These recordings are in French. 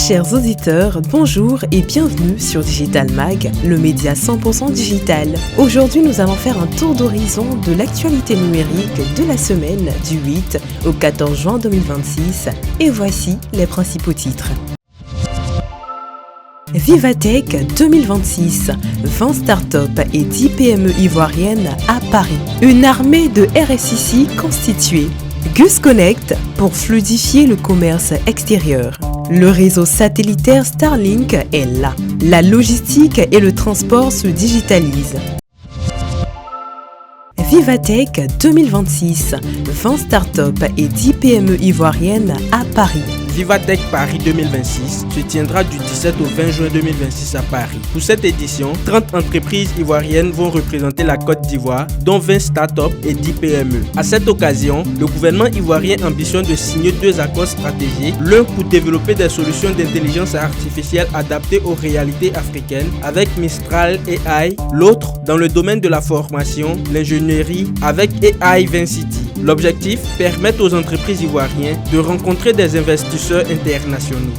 Chers auditeurs, bonjour et bienvenue sur Digital Mag, le média 100% digital. Aujourd'hui, nous allons faire un tour d'horizon de l'actualité numérique de la semaine du 8 au 14 juin 2026 et voici les principaux titres. Vivatech 2026, 20 startups et 10 PME ivoiriennes à Paris. Une armée de RSIC constituée. Gus Connect pour fluidifier le commerce extérieur. Le réseau satellitaire Starlink est là. La logistique et le transport se digitalisent. Vivatech 2026, 20 startups et 10 PME ivoiriennes à Paris. Vivatech Paris 2026 se tiendra du 17 au 20 juin 2026 à Paris. Pour cette édition, 30 entreprises ivoiriennes vont représenter la Côte d'Ivoire, dont 20 startups et 10 PME. À cette occasion, le gouvernement ivoirien ambitionne de signer 2 accords stratégiques, l'un pour développer des solutions d'intelligence artificielle adaptées aux réalités africaines avec Mistral AI, l'autre dans le domaine de la formation, l'ingénierie avec AI Vincity. L'objectif, permettre aux entreprises ivoiriennes de rencontrer des investisseurs internationaux.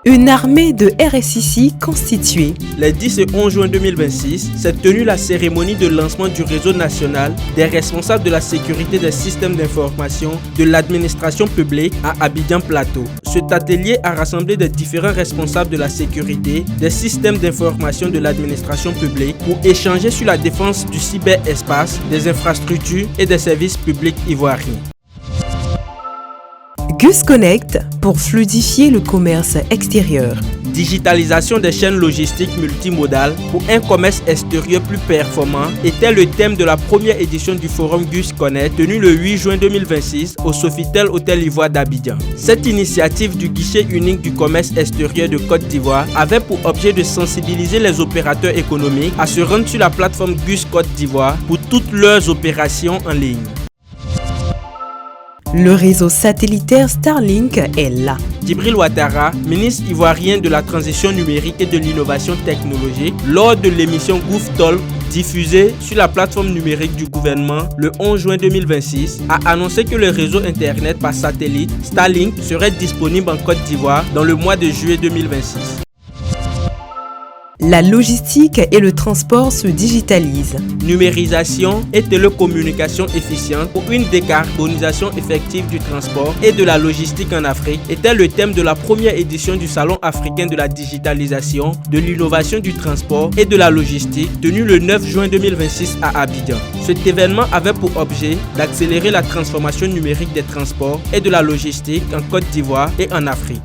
Une armée de RSIC constituée. Les 10 et 11 juin 2026 s'est tenue la cérémonie de lancement du réseau national des responsables de la sécurité des systèmes d'information de l'administration publique à Abidjan Plateau. Cet atelier a rassemblé des différents responsables de la sécurité des systèmes d'information de l'administration publique pour échanger sur la défense du cyberespace, des infrastructures et des services publics ivoiriens. Gus Connect pour fluidifier le commerce extérieur. Digitalisation des chaînes logistiques multimodales pour un commerce extérieur plus performant était le thème de la première édition du forum Gus Connect tenu le 8 juin 2026 au Sofitel Hôtel Ivoire d'Abidjan. Cette initiative du guichet unique du commerce extérieur de Côte d'Ivoire avait pour objet de sensibiliser les opérateurs économiques à se rendre sur la plateforme Gus Côte d'Ivoire pour toutes leurs opérations en ligne. Le réseau satellitaire Starlink est là. Djibril Ouattara, ministre ivoirien de la transition numérique et de l'innovation technologique, lors de l'émission Goof Talk diffusée sur la plateforme numérique du gouvernement le 11 juin 2026, a annoncé que le réseau internet par satellite Starlink serait disponible en Côte d'Ivoire dans le mois de juillet 2026. La logistique et le transport se digitalisent. Numérisation et télécommunication efficiente pour une décarbonisation effective du transport et de la logistique en Afrique était le thème de la première édition du Salon africain de la digitalisation, de l'innovation du transport et de la logistique tenu le 9 juin 2026 à Abidjan. Cet événement avait pour objet d'accélérer la transformation numérique des transports et de la logistique en Côte d'Ivoire et en Afrique.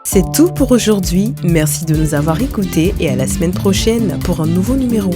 C'est tout pour aujourd'hui. Merci de nous avoir écoutés et à la semaine prochaine pour un nouveau numéro.